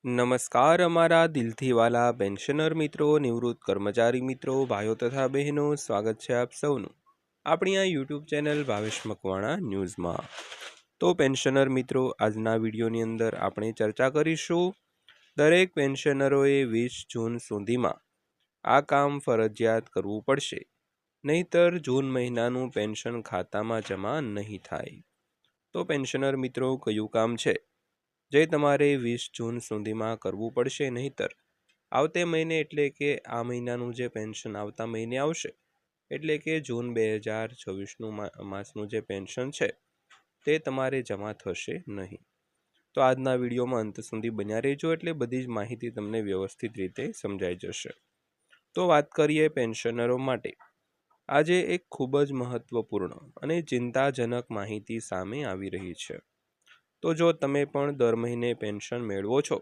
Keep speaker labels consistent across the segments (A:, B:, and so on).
A: નમસ્કાર અમારા દિલથી વાલા પેન્શનર મિત્રો, નિવૃત્ત કર્મચારી મિત્રો, ભાઈઓ તથા બહેનો, સ્વાગત છે આપ સૌનું આપણી આ યુટ્યુબ ચેનલ ભાવેશ મકવાણા ન્યૂઝમાં। તો પેન્શનર મિત્રો, આજના વિડીયોની અંદર આપણે ચર્ચા કરીશું દરેક પેન્શનરોએ 20 જૂન સુધીમાં આ કામ ફરજિયાત કરવું પડશે, નહીતર જૂન મહિનાનું પેન્શન ખાતામાં જમા નહીં થાય। તો પેન્શનર મિત્રો, કયું કામ છે જે તમારે 20 જૂન સુધીમાં કરવું પડશે, નહીતર આવતે મહિને એટલે કે આ મહિનાનું જે પેન્શન આવતા મહિને આવશે એટલે કે જૂન 2024નું માસનું જે પેન્શન છે તે તમારે જમા થશે નહીં। તો આજના વિડીયોમાં અંત સુધી બન્યા રહેજો, એટલે બધી જ માહિતી તમને વ્યવસ્થિત રીતે સમજાઈ જશે। તો વાત કરીએ પેન્શનરો માટે આજે એક ખૂબ જ મહત્વપૂર્ણ અને ચિંતાજનક માહિતી સામે આવી રહી છે। તો જો તમે પણ દર મહિને પેન્શન મેળવો છો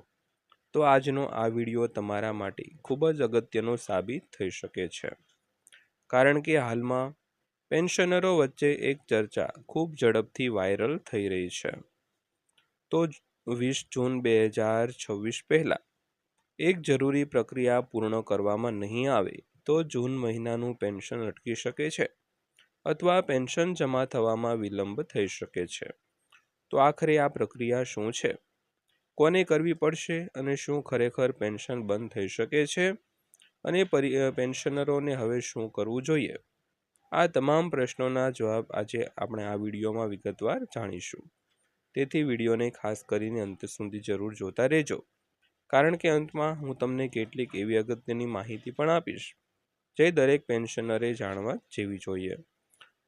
A: તો આજનો આ વિડીયો તમારા માટે ખૂબ જ અગત્યનો સાબિત થઈ શકે છે, કારણ કે હાલમાં પેન્શનરો વચ્ચે એક ચર્ચા ખૂબ ઝડપથી વાયરલ થઈ રહી છે। તો 20 જૂન 2026 પહેલાં એક જરૂરી પ્રક્રિયા પૂર્ણ કરવામાં નહીં આવે તો જૂન મહિનાનું પેન્શન અટકી શકે છે અથવા પેન્શન જમા થવામાં વિલંબ થઈ શકે છે। તો આખરે આ પ્રક્રિયા શું છે, કોને કરવી પડશે અને શું ખરેખર પેન્શન બંધ થઈ શકે છે અને પેન્શનરોને હવે શું કરવું જોઈએ, આ તમામ પ્રશ્નોના જવાબ આજે આપણે આ વિડીયોમાં વિગતવાર જાણીશું। તેથી વિડીયોને ખાસ કરીને અંત સુધી જરૂર જોતા રહેજો, કારણ કે અંતમાં હું તમને કેટલીક એવી અગત્યની માહિતી પણ આપીશ જે દરેક પેન્શનરે જાણવા જેવી જોઈએ।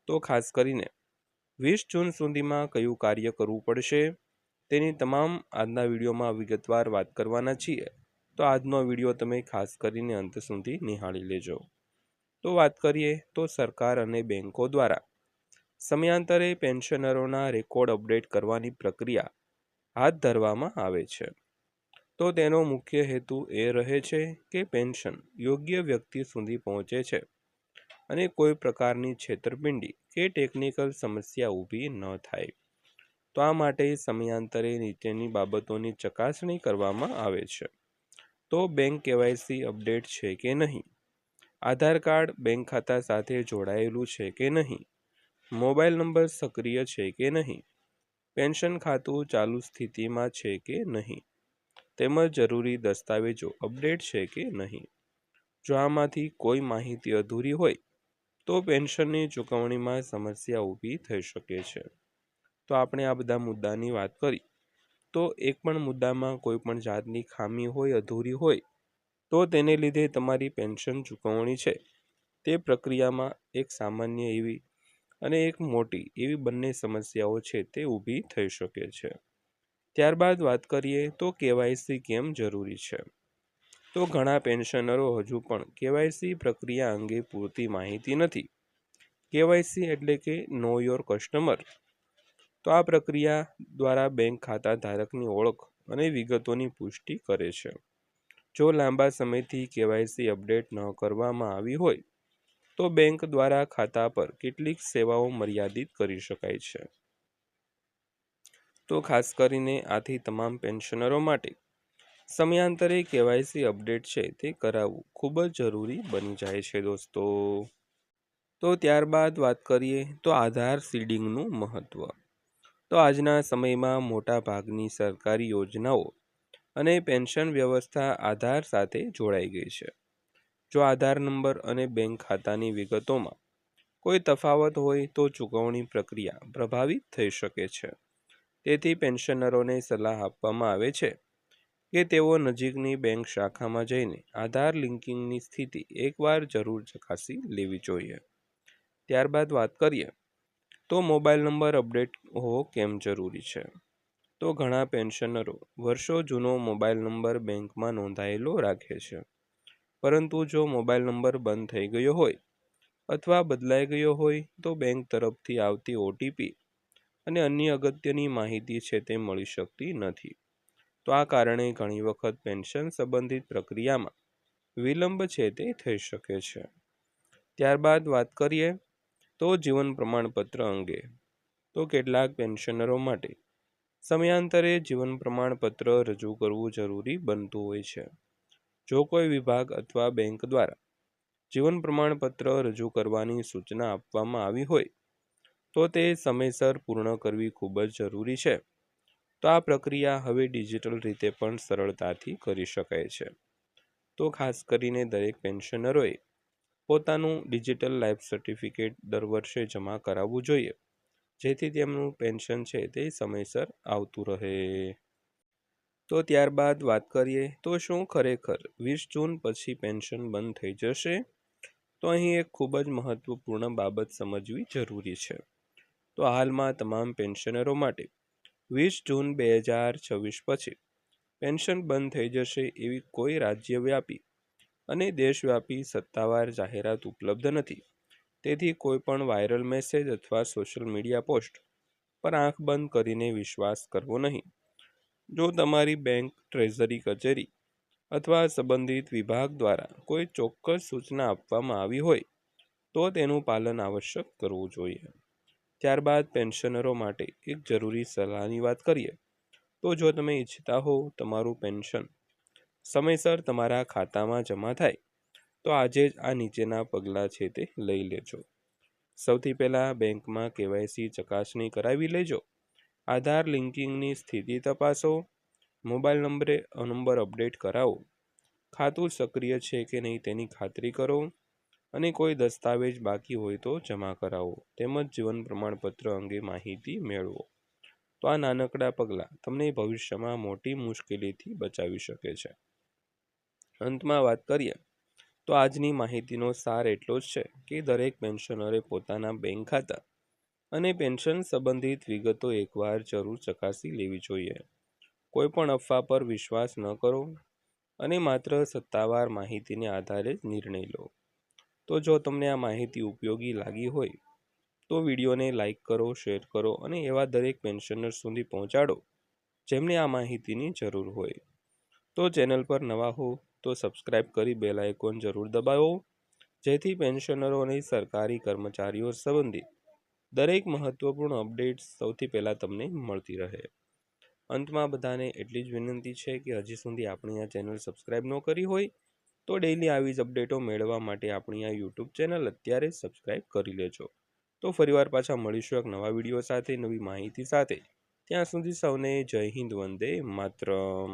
A: તો ખાસ કરીને 20 જૂન સુધીમાં કયું કાર્ય કરવું પડશે તેની તમામ આજના વિડીયોમાં વિગતવાર વાત કરવાના છીએ, તો આજનો વિડીયો તમે ખાસ કરીને અંત સુધી નિહાળી લેજો। તો વાત કરીએ તો સરકાર અને બેંકો દ્વારા સમયાંતરે પેન્શનરોના રેકોર્ડ અપડેટ કરવાની પ્રક્રિયા હાથ ધરવામાં આવે છે। તો તેનો મુખ્ય હેતુ એ રહે છે કે પેન્શન યોગ્ય વ્યક્તિ સુધી પહોંચે છે અને કોઈ પ્રકારની છેતરપિંડી કે ટેકનિકલ સમસ્યા ઊભી ન થાય। તો આ માટે સમયાંતરે નીચેની બાબતોની ચકાસણી કરવામાં આવે છે। તો બેંક કેવાયસી અપડેટ છે કે નહીં, આધાર કાર્ડ બેંક ખાતા સાથે જોડાયેલું છે કે નહીં, મોબાઈલ નંબર સક્રિય છે કે નહીં, પેન્શન ખાતું ચાલુ સ્થિતિમાં છે કે નહીં, તેમજ જરૂરી દસ્તાવેજો અપડેટ છે કે નહીં। જો આમાંથી કોઈ માહિતી અધૂરી હોય તો પેન્શનની ચૂકવણીમાં સમસ્યા ઊભી થઈ શકે છે। તો આપણે આ બધા મુદ્દાની વાત કરી, તો એક પણ મુદ્દામાં કોઈ પણ જાતની ખામી હોય, અધૂરી હોય તો તેને લીધે તમારી પેન્શન ચૂકવણી છે તે પ્રક્રિયામાં એક સામાન્ય એવી અને એક મોટી એવી બંને સમસ્યાઓ છે તે ઊભી થઈ શકે છે। ત્યારબાદ વાત કરીએ તો કેવાયસી કેમ જરૂરી છે। તો ઘણા પેન્શનરો હજુ પણ કેવાયસી પ્રક્રિયા અંગે પૂરતી માહિતી નથી। કેવાયસી એટલે કે નો યોર કસ્ટમર। તો આ પ્રક્રિયા દ્વારા બેંક ખાતા ધારકની ઓળખ અને વિગતોની પુષ્ટિ કરે છે। જો લાંબા સમયથી કેવાયસી અપડેટ ન કરવામાં આવી હોય તો બેંક દ્વારા ખાતા પર કેટલીક સેવાઓ મર્યાદિત કરી શકાય છે। તો ખાસ કરીને આથી તમામ પેન્શનરો માટે સમયાંતરે કેવાયસી અપડેટ છે તે કરાવવું ખૂબ જ જરૂરી બની જાય છે દોસ્તો। તો ત્યારબાદ વાત કરીએ તો આધાર સીડિંગનું મહત્ત્વ। તો આજના સમયમાં મોટા ભાગની સરકારી યોજનાઓ અને પેન્શન વ્યવસ્થા આધાર સાથે જોડાઈ ગઈ છે। જો આધાર નંબર અને બેંક ખાતાની વિગતોમાં કોઈ તફાવત હોય તો ચૂકવણી પ્રક્રિયા પ્રભાવિત થઈ શકે છે। તેથી પેન્શનરોને સલાહ આપવામાં આવે છે કે તેઓ નજીકની બેંક શાખામાં જઈને આધાર લિંકિંગની સ્થિતિ એકવાર જરૂર ચકાસી લેવી જોઈએ। ત્યારબાદ વાત કરીએ તો મોબાઈલ નંબર અપડેટ હોવો કેમ જરૂરી છે। તો ઘણા પેન્શનરો વર્ષો જૂનો મોબાઈલ નંબર બેંકમાં નોંધાયેલો રાખે છે, પરંતુ જો મોબાઈલ નંબર બંધ થઈ ગયો હોય અથવા બદલાઈ ગયો હોય તો બેંક તરફથી આવતી ઓટીપી અને અન્ય અગત્યની માહિતી છે તે મળી શકતી નથી। તો આ કારણે ઘણી વખત પેન્શન સંબંધિત પ્રક્રિયામાં વિલંબ છે તે થઈ શકે છે। ત્યારબાદ વાત કરીએ તો જીવન પ્રમાણપત્ર અંગે। તો કેટલાક પેન્શનરો માટે સમયાંતરે જીવન પ્રમાણપત્ર રજૂ કરવું જરૂરી બનતું હોય છે. જો કોઈ વિભાગ અથવા બેંક દ્વારા જીવન પ્રમાણપત્ર રજૂ કરવાની સૂચના આપવામાં આવી હોય તો તે સમયસર પૂર્ણ કરવી ખૂબ જ જરૂરી છે. તો આ પ્રક્રિયા હવે ડિજિટલ રીતે પણ સરળતાથી કરી શકાય છે. તો ખાસ કરીને દરેક પેન્શનરોએ પોતાનું ડિજિટલ લાઈફ સર્ટિફિકેટ દર વર્ષે જમા કરાવવું જોઈએ, જેથી તેમનું પેન્શન છે તે સમયસર આવતું રહે. તો ત્યારબાદ વાત કરીએ તો શું ખરેખર 20 જૂન પછી પેન્શન બંધ થઈ જશે? તો અહીં એક ખૂબ જ મહત્વપૂર્ણ બાબત સમજવી જરૂરી છે. તો હાલમાં તમામ પેન્શનરો માટે 20 જૂન 2026 પછી પેન્શન બંધ થઈ જશે એવી કોઈ રાજ્યવ્યાપી અને દેશવ્યાપી સત્તાવાર જાહેરાત ઉપલબ્ધ નથી. તેથી કોઈ પણ વાયરલ મેસેજ અથવા સોશિયલ મીડિયા પોસ્ટ પર આંખ બંધ કરીને વિશ્વાસ કરવો નહીં. જો તમારી બેંક, ટ્રેઝરી કચેરી અથવા સંબંધિત વિભાગ દ્વારા કોઈ ચોક્કસ સૂચના આપવામાં આવી હોય તો તેનું પાલન આવશ્યક કરવું જોઈએ. ત્યારબાદ પેન્શનરો માટે એક જરૂરી સલાહની વાત કરીએ તો જો તમે ઈચ્છતા હો તમારું પેન્શન સમયસર તમારા ખાતામાં જમા થાય તો આજે જ આ નીચેના પગલાં છે તે લઈ લેજો. સૌથી પહેલાં બેંકમાં KYC ચકાસણી કરાવી લેજો. આધાર લિંકિંગની સ્થિતિ તપાસો. મોબાઈલ નંબર અપડેટ કરાવો. ખાતું સક્રિય છે કે નહીં તેની ખાતરી કરો. અને કોઈ દસ્તાવેજ બાકી હોય તો જમા કરાવો. તેમજ જીવન પ્રમાણપત્ર અંગે માહિતી મેળવો. તો આ નાનકડા પગલાં તમને ભવિષ્યમાં મોટી મુશ્કેલીથી બચાવી શકે છે. અંતમાં વાત કરીએ તો આજની માહિતીનો સાર એટલો જ છે કે દરેક પેન્શનરે પોતાના બેંક ખાતા અને પેન્શન સંબંધિત વિગતો એકવાર જરૂર ચકાસી લેવી જોઈએ. કોઈ પણ અફવા પર વિશ્વાસ ન કરો અને માત્ર સત્તાવાર માહિતીને આધારે જ નિર્ણય લો. તો જો તમને આ માહિતી ઉપયોગી લાગી હોય તો વિડીયોને લાઈક કરો, શેર કરો અને એવા દરેક પેન્શનર સુધી પહોંચાડો જેમને આ માહિતીની જરૂર હોય. તો ચેનલ પર નવા હો તો સબસ્ક્રાઇબ કરી બેલ આઇકોન જરૂર દબાવો, જેથી પેન્શનરો અને સરકારી કર્મચારીઓ સંબંધિત દરેક મહત્વપૂર્ણ અપડેટ્સ સૌથી પહેલાં તમને મળતી રહે. અંતમાં બધાને એટલી જ વિનંતી છે કે હજી સુધી આપણી આ ચેનલ સબસ્ક્રાઇબ ન કરી હોય તો ડેઈલી આવી જ અપડેટો મેળવવા માટે આપણી આ યુટ્યુબ ચેનલ અત્યારે સબસ્ક્રાઇબ કરી લેજો. તો ફરીવાર પાછા મળીશું એક નવા વિડીયો સાથે, નવી માહિતી સાથે. ત્યાં સુધી સૌને જય હિન્દ, વંદે માતરમ.